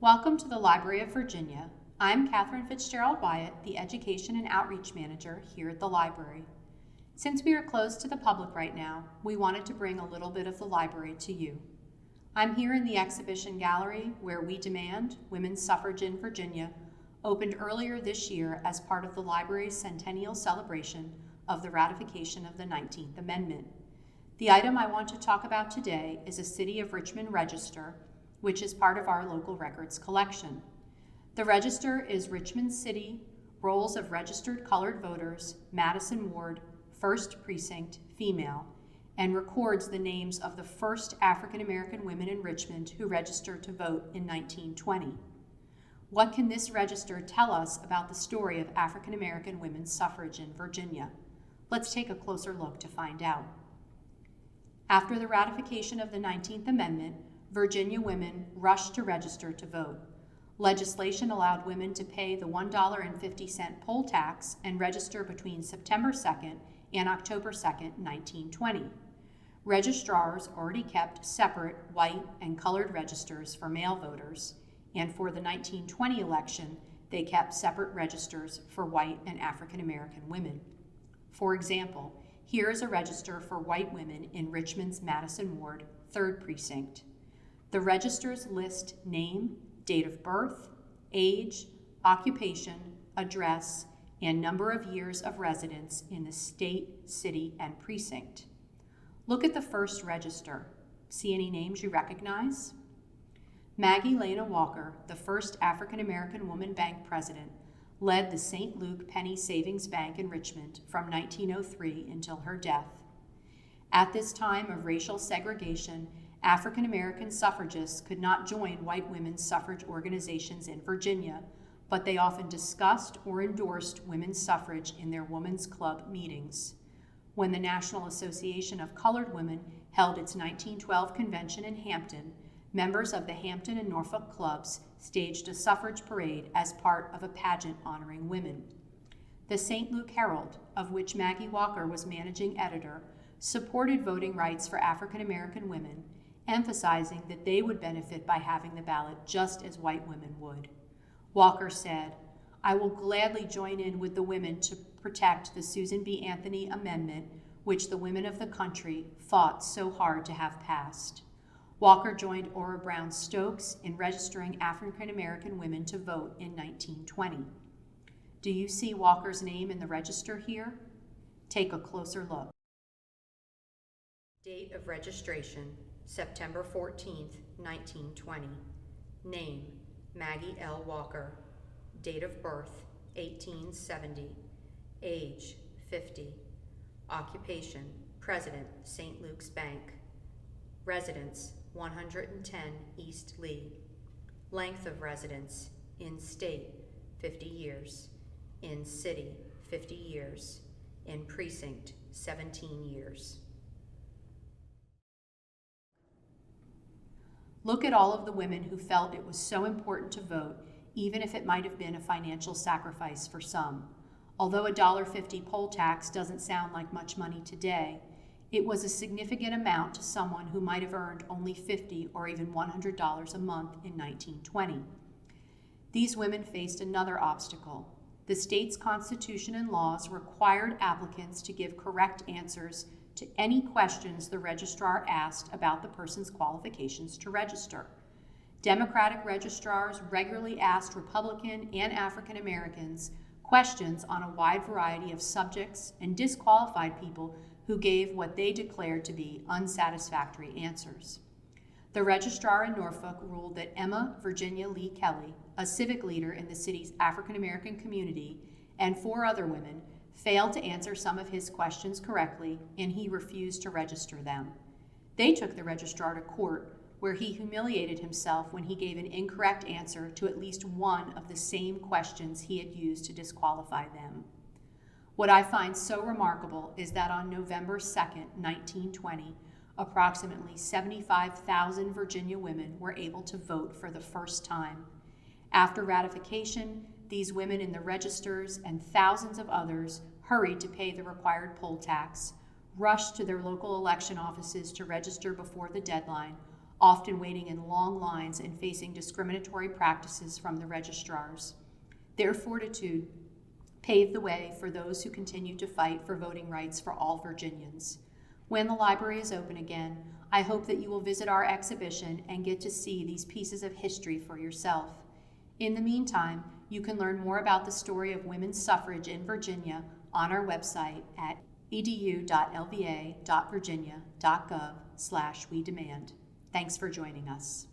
Welcome to the Library of Virginia. I'm Catherine Fitzgerald Wyatt, the Education and Outreach Manager here at the library. Since we are closed to the public right now, we wanted to bring a little bit of the library to you. I'm here in the exhibition gallery where We Demand Women's Suffrage in Virginia opened earlier this year as part of the library's centennial celebration of the ratification of the 19th Amendment. The item I want to talk about today is a City of Richmond register, which is part of our local records collection. The register is Richmond City, rolls of registered colored voters, Madison Ward, 1st Precinct, female, and records the names of the first African American women in Richmond who registered to vote in 1920. What can this register tell us about the story of African American women's suffrage in Virginia? Let's take a closer look to find out. After the ratification of the 19th Amendment, Virginia women rushed to register to vote. Legislation allowed women to pay the $1.50 poll tax and register between September 2nd and October 2nd, 1920. Registrars already kept separate white and colored registers for male voters, and for the 1920 election, they kept separate registers for white and African American women. For example, here is a register for white women in Richmond's Madison Ward, 3rd Precinct. The registers list name, date of birth, age, occupation, address, and number of years of residence in the state, city, and precinct. Look at the first register. See any names you recognize? Maggie Lena Walker, the first African American woman bank president, led the St. Luke Penny Savings Bank in Richmond from 1903 until her death. At this time of racial segregation, African American suffragists could not join white women's suffrage organizations in Virginia, but they often discussed or endorsed women's suffrage in their women's club meetings. When the National Association of Colored Women held its 1912 convention in Hampton, members of the Hampton and Norfolk clubs staged a suffrage parade as part of a pageant honoring women. The St. Luke Herald, of which Maggie Walker was managing editor, supported voting rights for African American women, emphasizing that they would benefit by having the ballot just as white women would. Walker said, "I will gladly join in with the women to protect the Susan B. Anthony Amendment, which the women of the country fought so hard to have passed." Walker joined Ora Brown Stokes in registering African American women to vote in 1920. Do you see Walker's name in the register here? Take a closer look. Date of registration, September 14th, 1920. Name, Maggie L. Walker. Date of birth, 1870. Age, 50. Occupation, President, St. Luke's Bank. Residence, 110 East Lee. Length of residence, in state, 50 years. In city, 50 years. In precinct, 17 years. Look at all of the women who felt it was so important to vote, even if it might have been a financial sacrifice for some. Although a $1.50 poll tax doesn't sound like much money today, it was a significant amount to someone who might have earned only $50 or even $100 a month in 1920. These women faced another obstacle. The state's constitution and laws required applicants to give correct answers to any questions the registrar asked about the person's qualifications to register. Democratic registrars regularly asked Republican and African Americans questions on a wide variety of subjects and disqualified people who gave what they declared to be unsatisfactory answers. The registrar in Norfolk ruled that Emma Virginia Lee Kelly, a civic leader in the city's African American community, and 4 other women failed to answer some of his questions correctly, and he refused to register them. They took the registrar to court, where he humiliated himself when he gave an incorrect answer to at least one of the same questions he had used to disqualify them. What I find so remarkable is that on November 2nd, 1920, approximately 75,000 Virginia women were able to vote for the first time. After ratification, these women in the registers and thousands of others hurried to pay the required poll tax, rushed to their local election offices to register before the deadline, often waiting in long lines and facing discriminatory practices from the registrars. Their fortitude paved the way for those who continue to fight for voting rights for all Virginians. When the library is open again, I hope that you will visit our exhibition and get to see these pieces of history for yourself. In the meantime, you can learn more about the story of women's suffrage in Virginia on our website at edu.lva.virginia.gov/wedemand. Thanks for joining us.